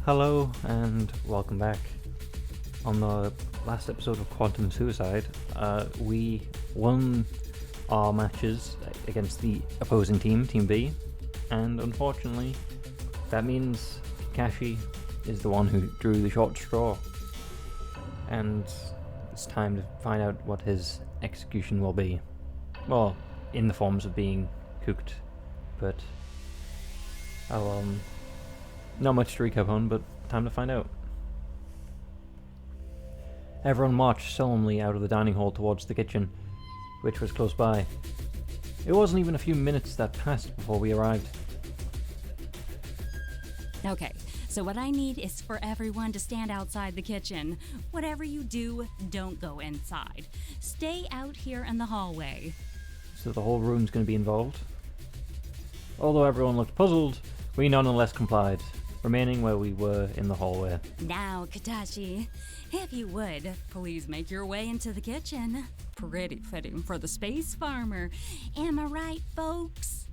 Hello and welcome back. On the last episode of Quantum Suicide, we won our matches against the opposing team, Team B, and unfortunately that means Kakashi is the one who drew the short straw, and it's time to find out what his execution will be. Well, in the forms of being cooked, but not much to recap on, but time to find out. Everyone marched solemnly out of the dining hall towards the kitchen, which was close by. It wasn't even a few minutes that passed before we arrived. Okay, so what I need is for everyone to stand outside the kitchen. Whatever you do, don't go inside. Stay out here in the hallway. So the whole room's going to be involved. Although everyone looked puzzled, we nonetheless complied, remaining where we were in the hallway. Now, Katashi, if you would, please make your way into the kitchen. Pretty fitting for the space farmer. Am I right, folks?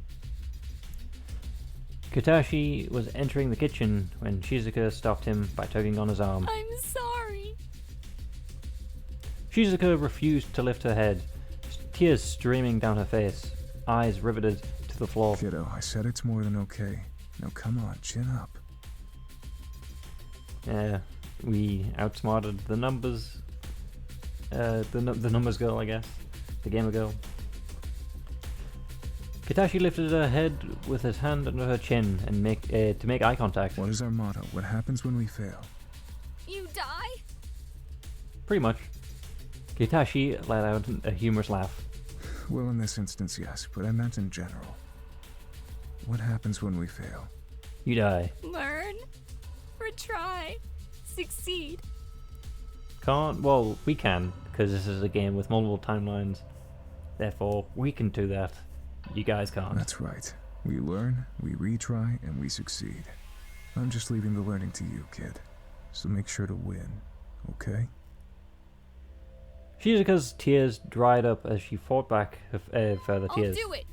Katashi was entering the kitchen when Shizuka stopped him by tugging on his arm. I'm sorry. Shizuka refused to lift her head, tears streaming down her face, eyes riveted to the floor. Kiddo, I said it's more than okay. Now come on, chin up. We outsmarted the numbers. The numbers girl, I guess. The gamer girl. Katashi lifted her head with his hand under her chin and to make eye contact. What is our motto? What happens when we fail? You die? Pretty much. Katashi let out a humorous laugh. Well, in this instance, yes, but I meant in general. What happens when we fail? You die. Learn. Retry. Succeed. Can't? Well, we can, because this is a game with multiple timelines. Therefore, we can do that. You guys can't. That's right. We learn, we retry, and we succeed. I'm just leaving the learning to you, kid. So make sure to win, okay? Shizuka's tears dried up as she fought back further tears. I'll do it!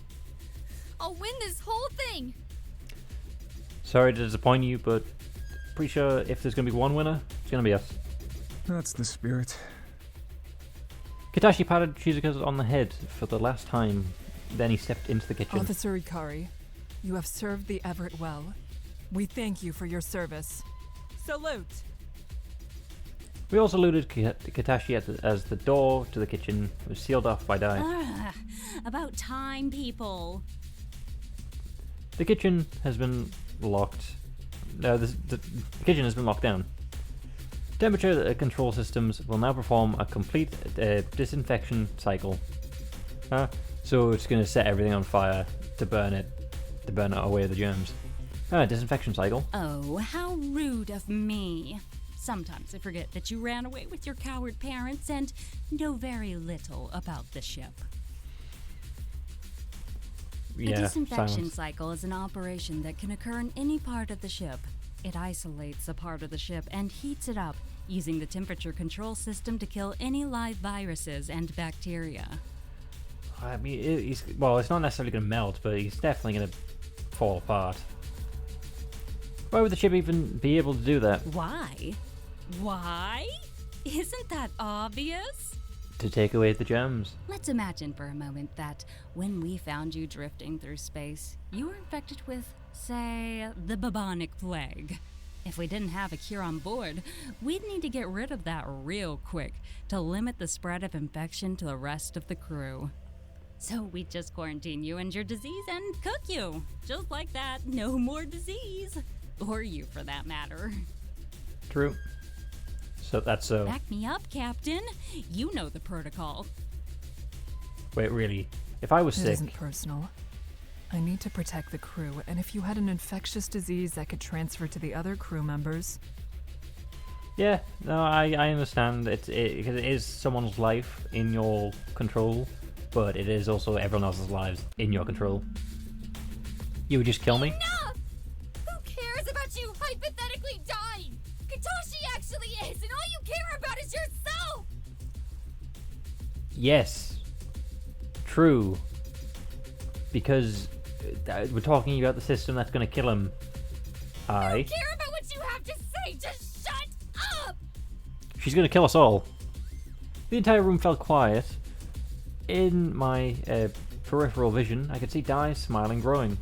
I'll win this whole thing! Sorry to disappoint you, but pretty sure if there's going to be one winner, it's going to be us. That's the spirit. Katashi patted Shizuka on the head for the last time, then he stepped into the kitchen. Officer Ikari, you have served the Everett well. We thank you for your service. Salute! We also saluted Katashi as the door to the kitchen was sealed off by Dai. About time, people. The kitchen has been locked. The kitchen has been locked down. Temperature control systems will now perform a complete disinfection cycle. So it's going to set everything on fire to burn it away the germs. Disinfection cycle. Oh, how rude of me. Sometimes I forget that you ran away with your coward parents and know very little about the ship. The disinfection cycle is an operation that can occur in any part of the ship. It isolates a part of the ship and heats it up, using the temperature control system to kill any live viruses and bacteria. I mean, it's not necessarily going to melt, but he's definitely going to fall apart. Why would the ship even be able to do that? Why? Why? Isn't that obvious? To take away the germs. Let's imagine for a moment that when we found you drifting through space, you were infected with, say, the bubonic plague. If we didn't have a cure on board, we'd need to get rid of that real quick to limit the spread of infection to the rest of the crew. So we'd just quarantine you and your disease and cook you. Just like that, no more disease. Or you, for that matter. True. So that's so. Back me up, Captain. You know the protocol. Wait, really? If I was It sick... isn't personal. I need to protect the crew, and if you had an infectious disease that could transfer to the other crew members... Yeah, no, I understand. It is someone's life in your control, but it is also everyone else's lives in your control. You would just kill me? Enough! Who cares about you hypothetically dying? Katashi actually is, and all you care about is yourself! Yes. True. Because we're talking about the system that's going to kill him. I don't care about what you have to say! Okay, just shut up! She's gonna kill us all. The entire room fell quiet. In my peripheral vision, I could see Di smiling, growing.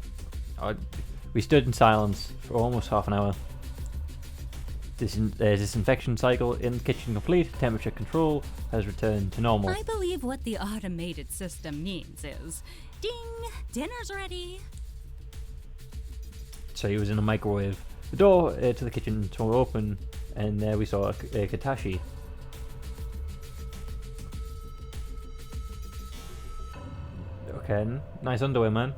We stood in silence for almost half an hour. Disinfection cycle in the kitchen complete. Temperature control has returned to normal. I believe what the automated system means is, ding, dinner's ready. So he was in a microwave. The door to the kitchen swung open, and there we saw Katashi. Okay, nice underwear, man.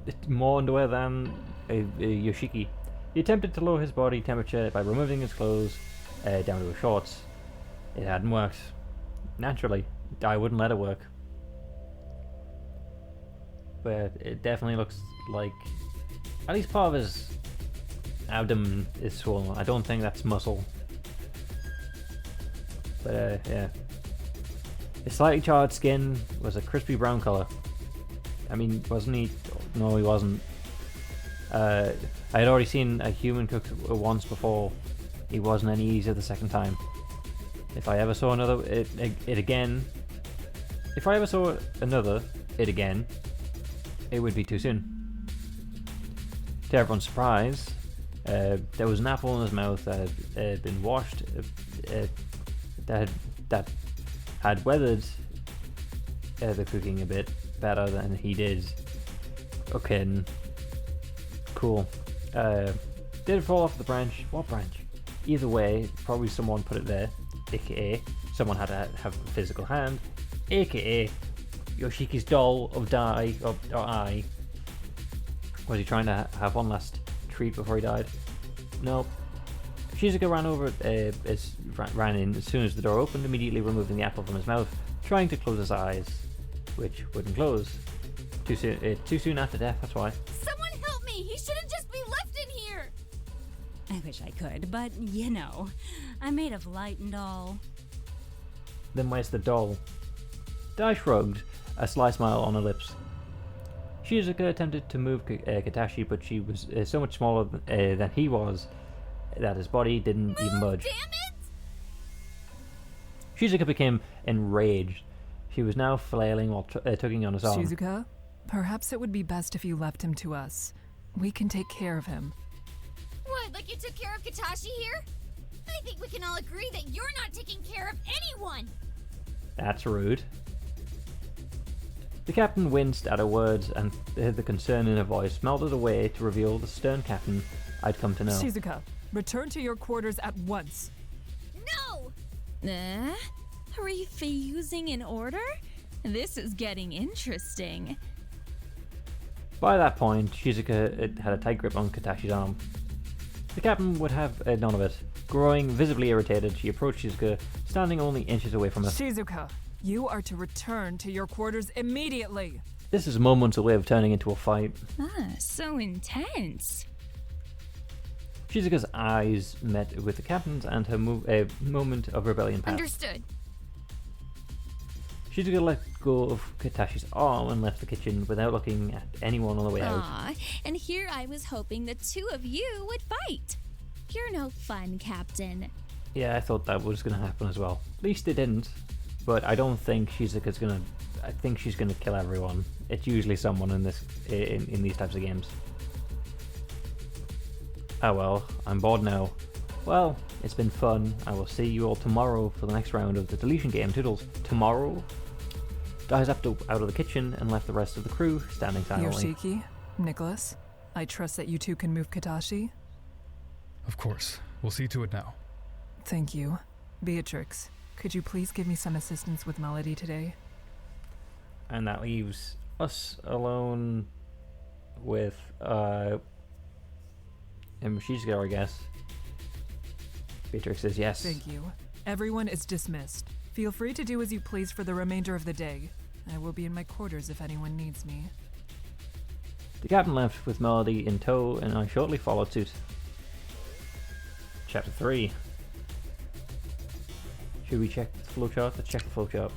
It's more underwear than Yoshiki. He attempted to lower his body temperature by removing his clothes down to his shorts. It hadn't worked. Naturally, Dai wouldn't let it work. But it definitely looks like at least part of his abdomen is swollen. I don't think that's muscle. But yeah. His slightly charred skin was a crispy brown colour. I mean, wasn't he? No, he wasn't. I had already seen a human cook once before. He wasn't any easier the second time. If I ever saw another it again, it would be too soon. To everyone's surprise, there was an apple in his mouth that had been washed, that had weathered the cooking a bit better than he did. Okay, cool. Did it fall off the branch? What branch? Either way, probably someone put it there, aka someone had to have a physical hand, aka Yoshiki's doll of Dai or I. Was he trying to have one last treat before he died? No. Shizuka ran over, ran in as soon as the door opened, immediately removing the apple from his mouth, trying to close his eyes, which wouldn't close. Too soon after death, that's why. Someone help me! He shouldn't just be left in here! I wish I could, but you know, I'm made of light and all. Then where's the doll? Dai shrugged, a sly smile on her lips. Shizuka attempted to move Katashi, but she was so much smaller than he was that his body didn't even budge. Damn it! Shizuka became enraged. She was now flailing while tugging on his arm. Shizuka, perhaps it would be best if you left him to us. We can take care of him. What, like you took care of Katashi here? I think we can all agree that you're not taking care of anyone! That's rude. The captain winced at her words, and the concern in her voice melted away to reveal the stern captain I'd come to know. Shizuka, return to your quarters at once. No! Refusing an order? This is getting interesting. By that point, Shizuka had a tight grip on Katashi's arm. The captain would have none of it. Growing visibly irritated, she approached Shizuka, standing only inches away from her. Shizuka, you are to return to your quarters immediately. This is moments away of turning into a fight. So intense. Shizuka's eyes met with the captain's, and her moment of rebellion passed. Understood. Shizuka let go of Katashi's arm and left the kitchen without looking at anyone on the way out. And here I was hoping the two of you would fight. You're no fun, Captain. Yeah, I thought that was going to happen as well. At least it didn't. But I don't think Shizuka's going to... I think she's going to kill everyone. It's usually someone in these types of games. Oh well, I'm bored now. Well, it's been fun. I will see you all tomorrow for the next round of the Deletion Game. Toodles. Tomorrow? Dai zapped out of the kitchen and left the rest of the crew standing silently. Yoshiki, Nicholas, I trust that you two can move Katashi. Of course. We'll see to it now. Thank you. Beatrix, could you please give me some assistance with Melody today? And that leaves us alone with Shizuka, I guess. Beatrix says yes. Thank you. Everyone is dismissed. Feel free to do as you please for the remainder of the day. I will be in my quarters if anyone needs me. The captain left with Melody in tow, and I shortly followed suit. Chapter 3. Should we check the flowchart? Let's check the flowchart.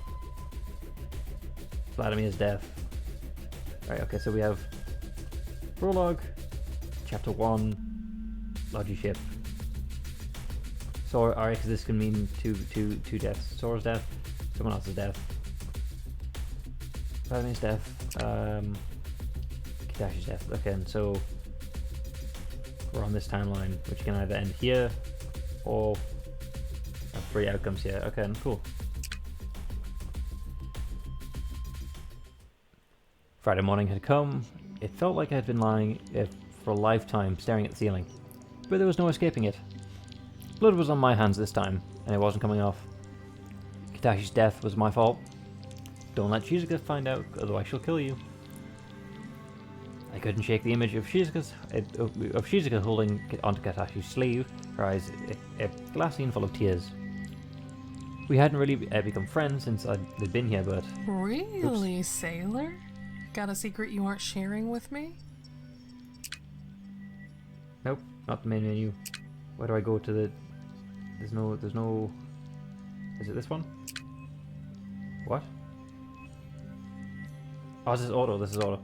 Vladimir's death. Right, okay, so we have Prologue, Chapter 1, Logi Ship, Sora, alright, because this can mean two deaths. Sora's death, someone else's death. Vladimi's death, Kitashi's death. Okay, and so we're on this timeline, which can either end here or have 3 outcomes here. Okay, and cool. Friday morning had come. It felt like I had been lying for a lifetime staring at the ceiling, but there was no escaping it. Blood was on my hands this time, and it wasn't coming off. Kitashi's death was my fault. Don't let Shizuka find out, otherwise she'll kill you. I couldn't shake the image of Shizuka holding onto Kitashi's sleeve, her eyes glassy and full of tears. We hadn't really become friends since they'd been here, but... Really, Sailor? Got a secret you aren't sharing with me? Nope, not the main menu. Where do I go to the... There's no... Is it this one? What? Oh, this is auto.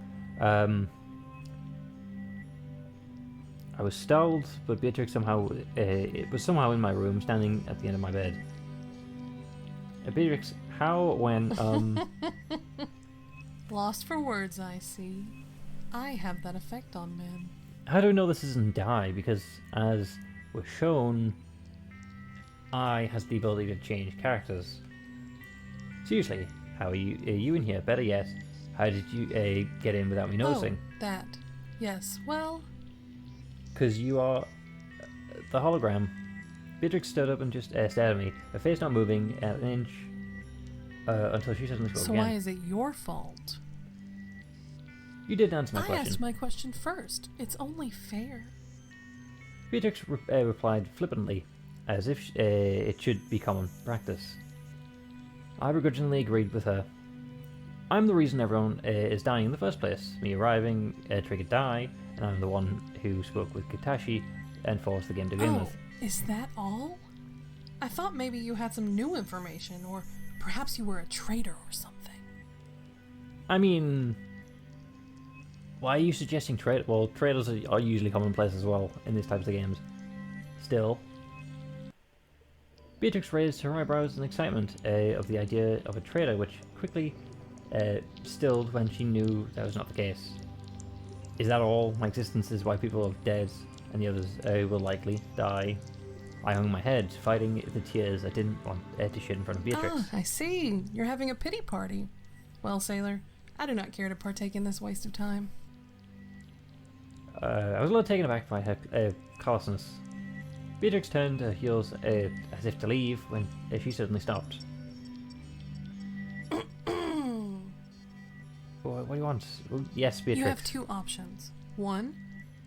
I was stalled, but Beatrix somehow... it was somehow in my room, standing at the end of my bed. Beatrix, how, when, Lost for words, I see. I have that effect on men. How do we know this isn't Die? Because, as was shown, I has the ability to change characters. Seriously, how are you in here? Better yet, how did you get in without me noticing? Oh, that. Yes, well... Because you are the hologram. Beatrix stood up and just stared at me, her face not moving an inch until she suddenly spoke So again. why is it your fault? You didn't answer my I question. asked my question first. It's only fair. Beatrix replied flippantly, as if it should be common practice. I begrudgingly agreed with her. I'm the reason everyone is dying in the first place. Me arriving triggered Die, and I'm the one who spoke with Kitashi and forced the game to begin with. Is that all? I thought maybe you had some new information, or perhaps you were a traitor or something. I mean, why are you suggesting traitor? Well, traitors are usually commonplace as well in these types of games. Still. Beatrix raised her eyebrows in excitement of the idea of a traitor, which quickly stilled when she knew that was not the case. Is that all? My existence is why people are dead, and the others will likely die. I hung my head, fighting the tears I didn't want to shed in front of Beatrix. Ah, I see. You're having a pity party. Well, Sailor, I do not care to partake in this waste of time. I was a little taken aback by her callousness. Beatrix turned her heels as if to leave when she suddenly stopped. What do you want? Well, yes, Beatrix. You have 2 options. 1,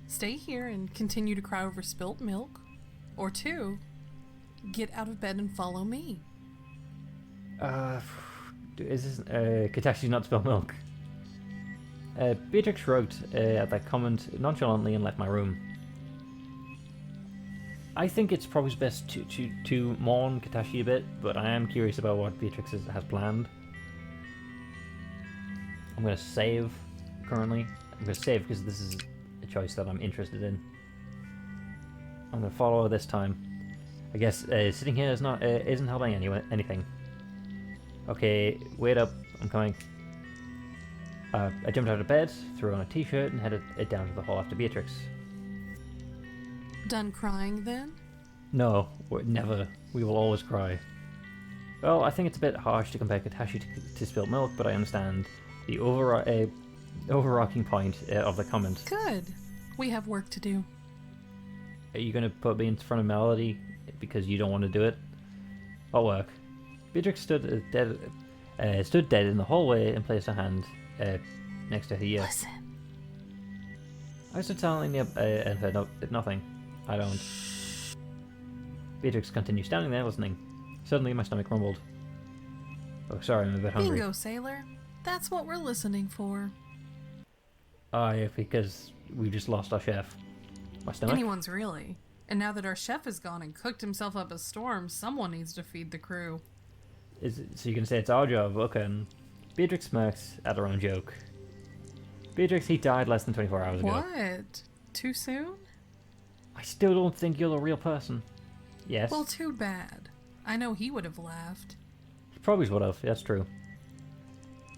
stay here and continue to cry over spilt milk. Or 2, get out of bed and follow me. Is this Kitashi's not spilled milk? Beatrix shrugged at that comment nonchalantly and left my room. I think it's probably best to mourn Kitashi a bit, but I am curious about what Beatrix has planned. I'm going to save currently. I'm going to save because this is a choice that I'm interested in. I'm going to follow her this time. I guess sitting here isn't helping anything. Okay, wait up. I'm coming. I jumped out of bed, threw on a t-shirt, and headed down to the hall after Beatrix. Done crying then? No, never. We will always cry. Well, I think it's a bit harsh to compare Kitashi to spilt milk, but I understand the overarching point of the comment. Good. We have work to do. Are you going to put me in front of Melody because you don't want to do it? I'll work. Beatrix stood dead in the hallway and placed her hand next to her ear. Listen. I stood silently and heard nothing. I don't. Beatrix continued standing there listening. Suddenly my stomach rumbled. Oh, sorry, I'm a bit hungry. Bingo, Sailor. That's what we're listening for. Yeah, because we just lost our chef. My stomach? Anyone's really. And now that our chef is gone and cooked himself up a storm, someone needs to feed the crew. So you can say it's our job, okay. And Beatrix smirks at her own joke. Beatrix, he died less than 24 hours ago. What? Too soon? I still don't think you're a real person. Yes. Well, too bad. I know he would have laughed. He probably would have, that's true.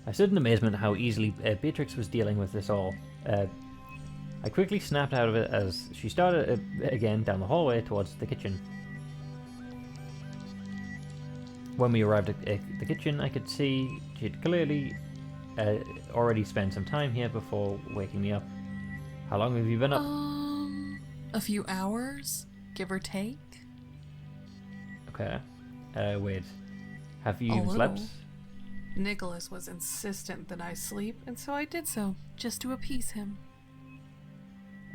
I stood in amazement at how easily Beatrix was dealing with this all. I quickly snapped out of it as she started again down the hallway towards the kitchen. When we arrived at the kitchen, I could see she'd clearly already spent some time here before waking me up. How long have you been up? A few hours, give or take. Okay. Wait. Have you A even slept? little. Nicholas was insistent that I sleep, and so I did so, just to appease him.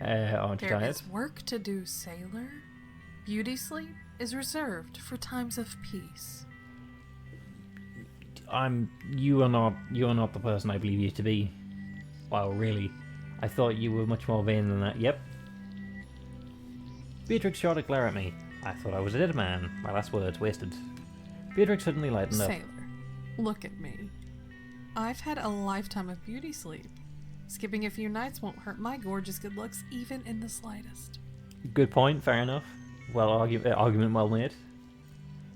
Aren't you There tired? is work to do, sailor. Beauty sleep is reserved for times of peace. You are not the person I believe you to be. Wow, really? I thought you were much more vain than that. Yep. Beatrix shot a glare at me. I thought I was a dead man. My last words wasted. Beatrix suddenly lightened up. Sailor, look at me. I've had a lifetime of beauty sleep. Skipping a few nights won't hurt my gorgeous good looks even in the slightest. Good point, fair enough. Well, argument well made.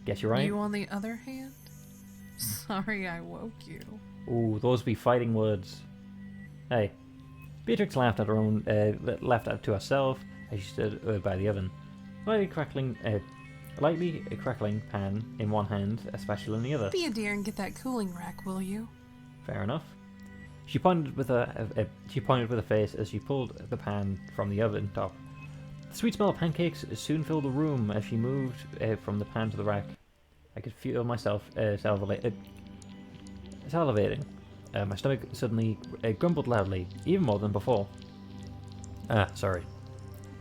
Guess you're right. You, on the other hand? Sorry I woke you. Ooh, those be fighting words. Hey. Beatrix laughed at her own, laughed at to herself as she stood by the oven. Lightly crackling pan in one hand, a spatula in the other. Be a dear and get that cooling rack, will you? Fair enough. She pointed with a face as she pulled the pan from the oven top. The sweet smell of pancakes soon filled the room as she moved from the pan to the rack. I could feel myself salivating. My stomach suddenly grumbled loudly, even more than before. Sorry.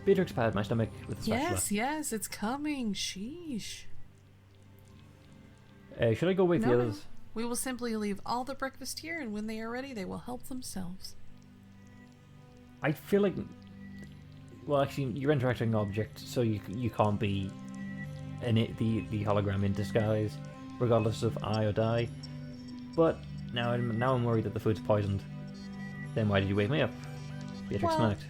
Beatrix patted my stomach with a spatula. Yes, it's coming. Sheesh. Should I go wake the No. others? We will simply leave all the breakfast here, and when they are ready, they will help themselves. I feel like... Well, actually, you're interacting an object, so you can't be the hologram in disguise, regardless of I or die. But now I'm worried that the food's poisoned. Then why did you wake me up? Beatrix Well, smirked.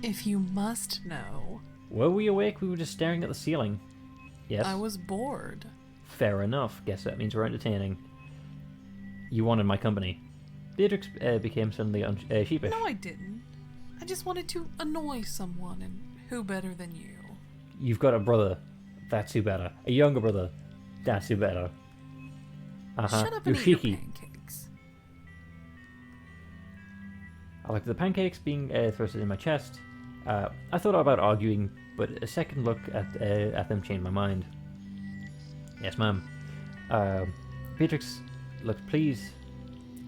If you must know, Were we awake? We were just staring at the ceiling. Yes. I was bored. Fair enough. Guess that means we're entertaining. You wanted my company. Beatrix became suddenly sheepish. No, I didn't. I just wanted to annoy someone, and who better than you? You've got a brother. That's who better. A younger brother. That's who better. Shut up You're and eat your cheeky. pancakes. I looked at the pancakes being thrusted in my chest. I thought about arguing, but a second look at them changed my mind. Yes, ma'am. Beatrix looked pleased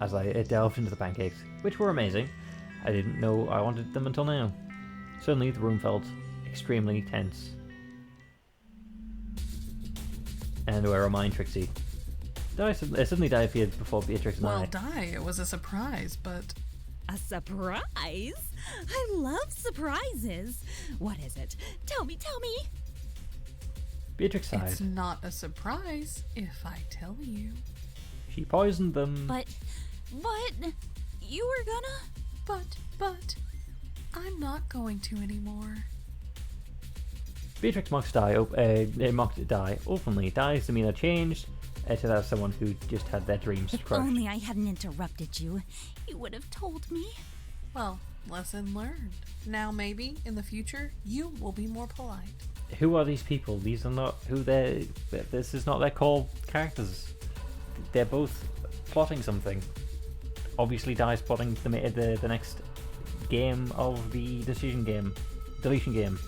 as I delved into the pancakes, which were amazing. I didn't know I wanted them until now. Suddenly, the room felt extremely tense. And where are mine, Trixie? Suddenly Di appeared before Beatrix and Well, I. Di, it was a surprise, but A surprise? I love surprises. What is it? Tell me. Beatrix sighed. it's not a surprise if I tell you. She poisoned them. But, you were gonna? But, I'm not going to anymore. Beatrix mocked Di openly. Di's demeanor changed to that of someone who just had their dreams If crushed. only I hadn't interrupted you. You would have told me. Well, lesson learned. Now maybe, in the future, you will be more polite. Who are these people? These are not who they're... This is not their core characters. They're both plotting something. Obviously, Di's plotting the next game of the Deletion Game.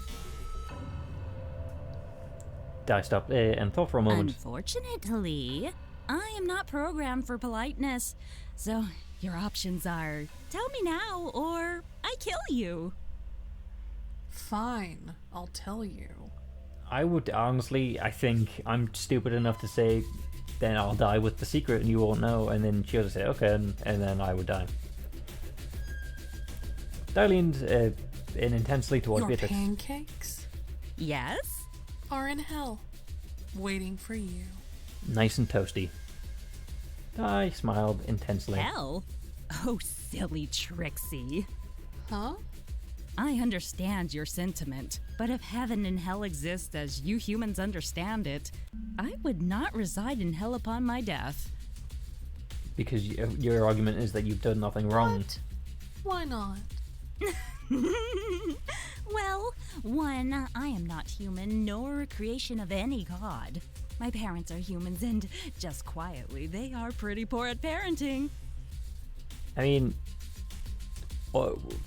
Di stopped and thought for a moment. Unfortunately, I am not programmed for politeness. So, your options are tell me now or I kill you. Fine, I'll tell you. I would honestly, I think I'm stupid enough to say, then I'll die with the secret and you won't know, and then she'll just say, okay, and then I would die. Di leaned in intensely towards Your Beatrix. pancakes Yes? are in hell, waiting for you. Nice and toasty. Di smiled intensely. Hell? Oh, silly Trixie. Huh? I understand your sentiment, but if heaven and hell exist as you humans understand it, I would not reside in hell upon my death. Because your argument is that you've done nothing wrong. What? Why not? Well, one, I am not human, nor a creation of any god. My parents are humans, and just quietly, they are pretty poor at parenting. I mean,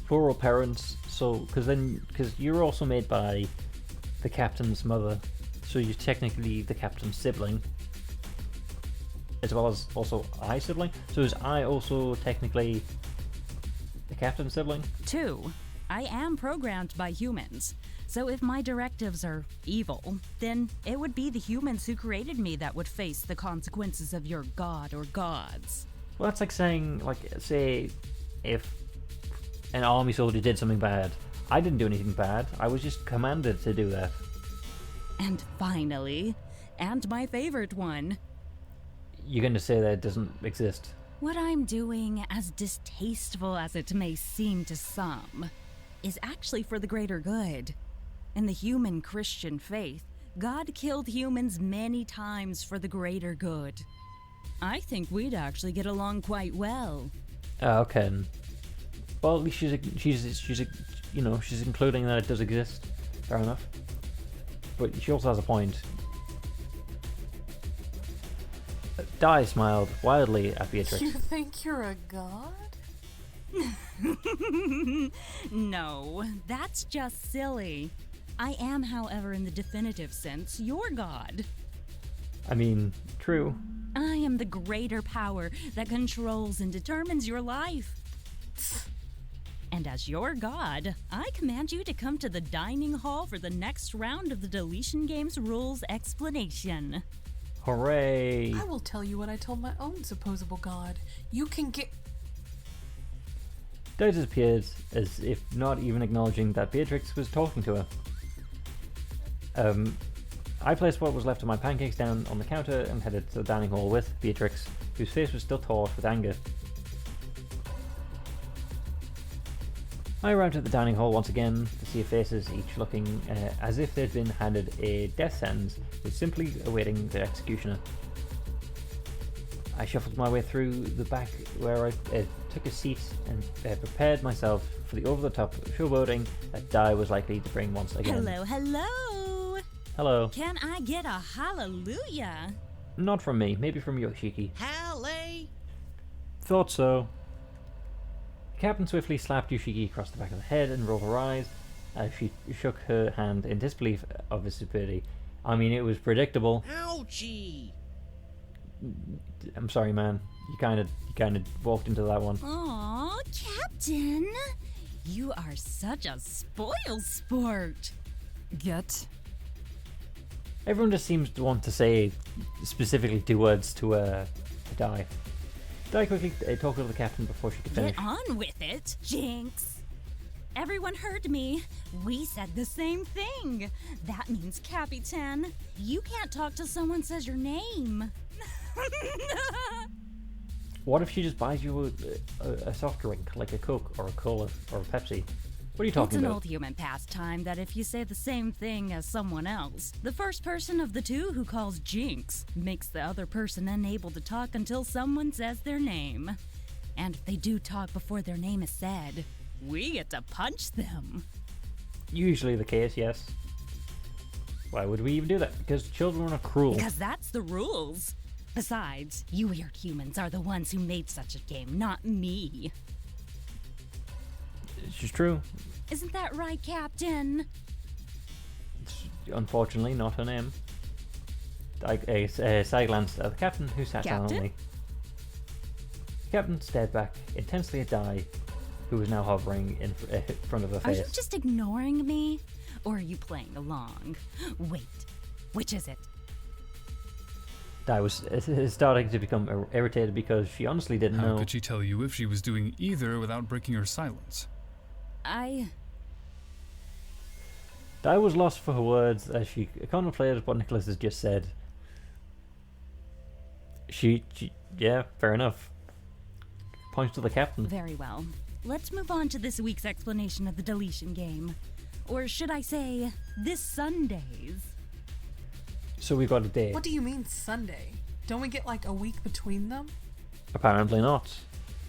plural parents, so, because you're also made by the captain's mother, so you're technically the captain's sibling, as well as also I sibling, so is I also technically the captain's sibling? 2, I am programmed by humans, so if my directives are evil, then it would be the humans who created me that would face the consequences of your god or gods. Well, that's like saying, say, if an army soldier did something bad. I didn't do anything bad. I was just commanded to do that. And finally, and my favorite one, You're going to say that it doesn't exist. what I'm doing, as distasteful as it may seem to some, is actually for the greater good. In the human Christian faith, God killed humans many times for the greater good. I think we'd actually get along quite well. Okay. Well, at least she's including that it does exist. Fair enough. But she also has a point. Di smiled wildly at Beatrix. You think you're a god? No, that's just silly. I am, however, in the definitive sense, your god. I mean, true. I am the greater power that controls and determines your life. And as your god, I command you to come to the dining hall for the next round of the Deletion Game's rules explanation. Hooray! I will tell you what I told my own supposable god. You can get... Di disappeared, as if not even acknowledging that Beatrix was talking to her. I placed what was left of my pancakes down on the counter and headed to the dining hall with Beatrix, whose face was still taut with anger. I arrived at the dining hall once again to see faces, each looking as if they'd been handed a death sentence, with simply awaiting their executioner. I shuffled my way through the back, where I took a seat and prepared myself for the over-the-top showboating that Di was likely to bring once again. Hello, hello! Hello. Can I get a hallelujah? Not from me, maybe from Yoshiki. Halle! Thought so. The captain swiftly slapped Yoshiki across the back of the head and rolled her eyes as she shook her hand in disbelief of his stupidity. I mean, it was predictable. Ouchie! I'm sorry, man. You kind of walked into that one. Aw, Captain! You are such a spoil sport! Get. Everyone just seems to want to say specifically 2 words to Di. Di quickly talked over the captain before she could finish. Get on with it, Jinx! Everyone heard me. We said the same thing. That means, Capitan, you can't talk till someone says your name. What if she just buys you a soft drink, like a Coke or a Cola or a Pepsi? What are you talking It's an about? old human pastime that if you say the same thing as someone else, the first person of the two who calls Jinx makes the other person unable to talk until someone says their name. And if they do talk before their name is said, we get to punch them. Usually the case, yes. Why would we even do that? Because children are cruel. Because that's the rules. Besides, you weird humans are the ones who made such a game, not me. It's true. Isn't that right, Captain? It's unfortunately not her name. I side glanced at the captain, who sat Captain? silently. The captain stared back intensely at Di, who was now hovering in front of her Are face. you just ignoring me? Or are you playing along? Wait, which is it? Di was starting to become irritated because she honestly didn't How know. could she tell you if she was doing either without breaking her silence? Di was lost for her words as she contemplated what Nicholas has just said. She yeah, fair enough. Points to the captain. Very well. let's move on to this week's explanation of the deletion game. Or should I say, this Sunday's. So we've got a day. What do you mean Sunday? Don't we get like a week between them? Apparently not.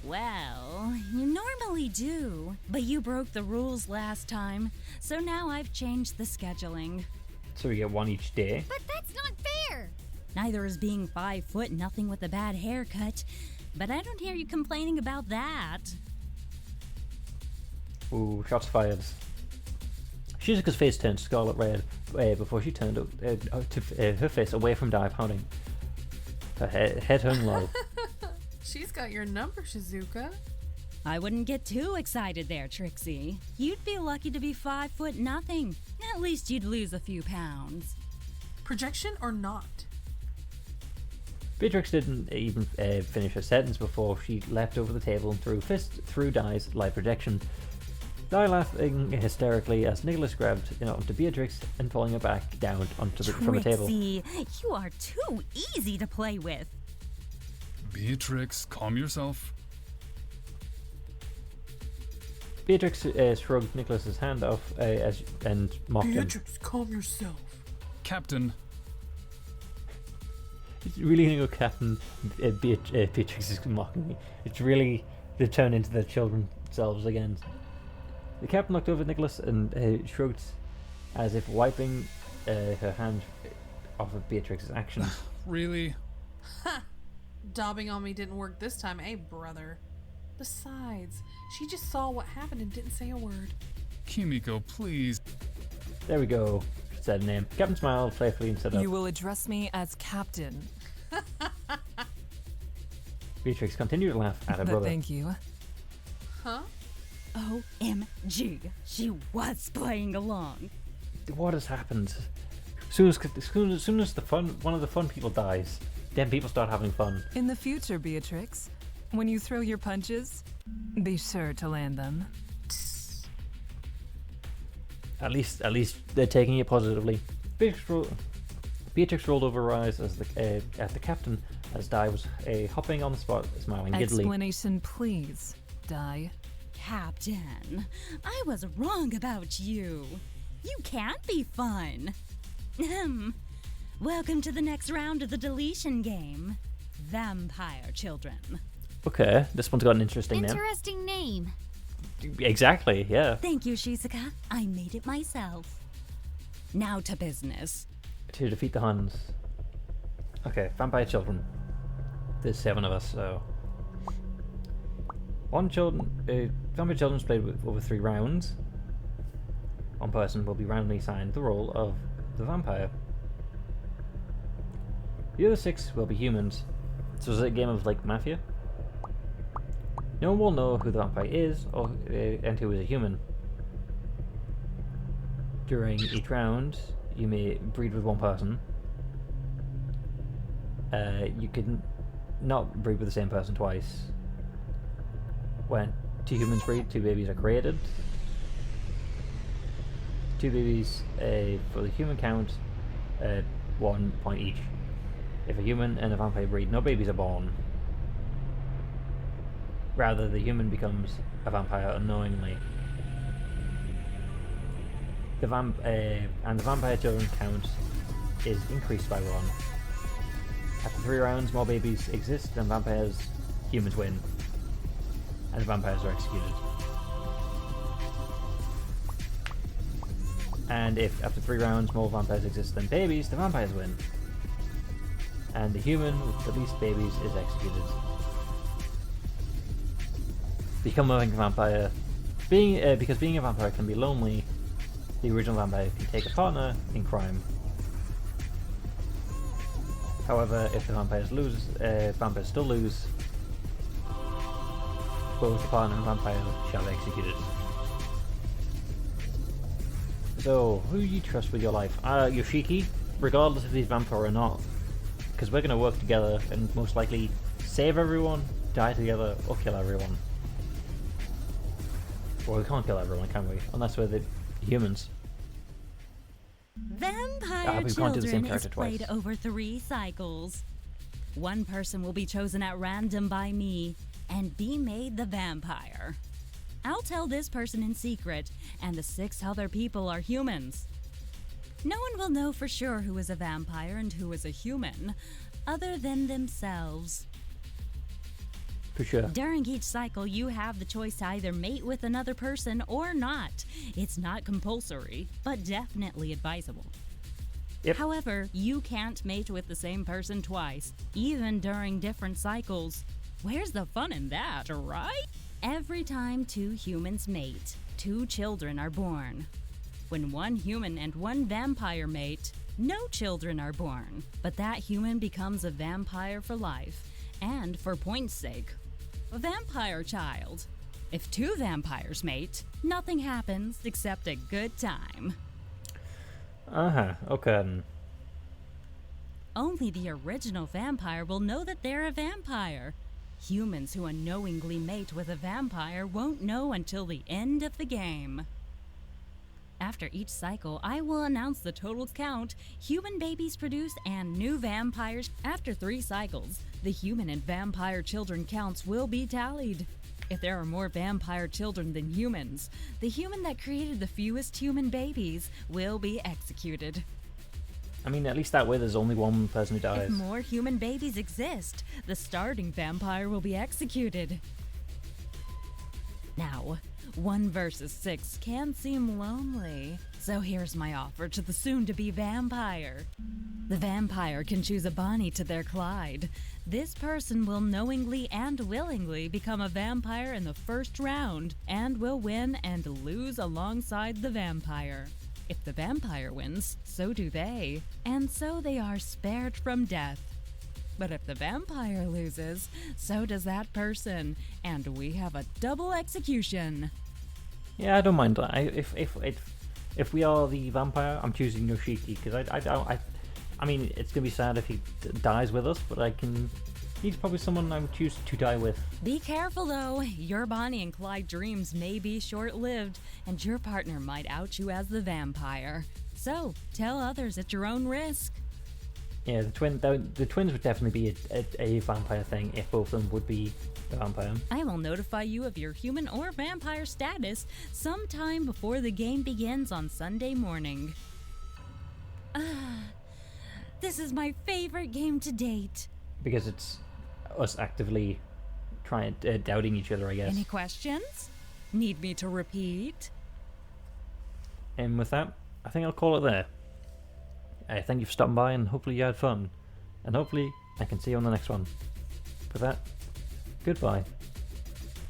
Well, you normally do, but you broke the rules last time, so now I've changed the scheduling. So we get one each day. But that's not fair! Neither is being 5 foot nothing with a bad haircut, but I don't hear you complaining about that. Ooh, shots fired. Shizuka's face turned scarlet red before she turned her face away from Dai, pouting. Her head hung low. She's got your number, Shizuka. I wouldn't get too excited there, Trixie. You'd be lucky to be 5 foot nothing. At least you'd lose a few pounds. Projection or not? Beatrix didn't even finish her sentence before she leapt over the table and threw a fist through Dai's light projection. Dai laughing hysterically as Nicholas grabbed onto Beatrix and pulling her back down onto from the table. Trixie, you are too easy to play with. Beatrix, calm yourself. Beatrix shrugged Nicholas's hand off and mocked him. Beatrix, calm yourself. Captain, It's really gonna go Captain Beatrix is mocking me. It's really, they've turned into their children selves again. The captain looked over at Nicholas and shrugged as if wiping her hand off of Beatrix's actions. really? Ha! Daubing on me didn't work this time, eh, brother? Besides, she just saw what happened and didn't say a word. Kimiko, please. There we go, said the name. Captain smiled playfully and said, You will address me as Captain. Beatrix continued to laugh at her But brother. thank you. Huh? OMG, she was playing along. What has happened? As soon as one of the fun people dies, then people start having fun. In the future, Beatrix, when you throw your punches, be sure to land them. At least they're taking it positively. Beatrix rolled over her eyes at the captain as Dai was hopping on the spot, smiling giddily. Explanation, please, Dai. Captain, I was wrong about you. You can't be fun. Welcome to the next round of the deletion game. Vampire children. Okay, this one's got an interesting name. Interesting name. Exactly, yeah. Thank you, Shizuka. I made it myself. Now to business. To defeat the Huns. Okay, vampire children. There's 7 of us, so... Vampire children is played over 3 rounds. One person will be randomly assigned the role of the vampire. The other 6 will be humans. So it's a game of like Mafia. No one will know who the vampire is or and who is a human. During each round, you may breed with one person. You can not breed with the same person twice. When 2 humans breed, 2 babies are created. 2 babies for the human count, 1 point each. If a human and a vampire breed, no babies are born. Rather, the human becomes a vampire unknowingly. The vampire children count is increased by 1. After 3 rounds, more babies exist than vampires. Humans win, and the vampires are executed. And if after 3 rounds more vampires exist than babies, the vampires win. And the human with the least babies is executed. Becoming a vampire. Because being a vampire can be lonely, the original vampire can take a partner in crime. However, if the vampires still lose, both the partner and vampire shall be executed. So, who do you trust with your life? Yoshiki, regardless if he's vampire or not. Because we're going to work together and most likely save everyone, die together, or kill everyone. Well, we can't kill everyone, can we? Unless we're the humans. Vampire we can't do the same Children is character twice. played over 3 cycles. One person will be chosen at random by me and be made the vampire. I'll tell this person in secret, and the 6 other people are humans. No one will know for sure who is a vampire and who is a human, other than themselves. For sure. During each cycle, you have the choice to either mate with another person or not. It's not compulsory, but definitely advisable. Yep. However, you can't mate with the same person twice, even during different cycles. Where's the fun in that, right? Every time 2 humans mate, 2 children are born. When 1 human and 1 vampire mate, no children are born, but that human becomes a vampire for life, and for point's sake, a vampire child. If 2 vampires mate, nothing happens except a good time. Okay. Only the original vampire will know that they're a vampire. Humans who unknowingly mate with a vampire won't know until the end of the game. After each cycle, I will announce the total count, human babies produced, and new vampires. After 3 cycles, the human and vampire children counts will be tallied. If there are more vampire children than humans, the human that created the fewest human babies will be executed. I mean, at least that way there's only 1 person who dies. If more human babies exist, the starting vampire will be executed. Now, 1 versus 6 can seem lonely, so here's my offer to the soon-to-be vampire. The vampire can choose a Bonnie to their Clyde. This person will knowingly and willingly become a vampire in the first round, and will win and lose alongside the vampire. If the vampire wins, so do they, and so they are spared from death. But if the vampire loses, so does that person, and we have a double execution. Yeah, I don't mind that. If we are the vampire, I'm choosing Yoshiki because I mean, it's gonna be sad if he dies with us, but he's probably someone I would choose to die with. Be careful though, your Bonnie and Clyde dreams may be short-lived, and your partner might out you as the vampire. So, tell others at your own risk. Yeah, the twins would definitely be a vampire thing if both of them would be the vampire. I will notify you of your human or vampire status sometime before the game begins on Sunday morning. This is my favorite game to date. Because it's us actively doubting each other, I guess. Any questions? Need me to repeat? And with that, I think I'll call it there. Thank you for stopping by, and hopefully you had fun. And hopefully I can see you on the next one. For that, goodbye.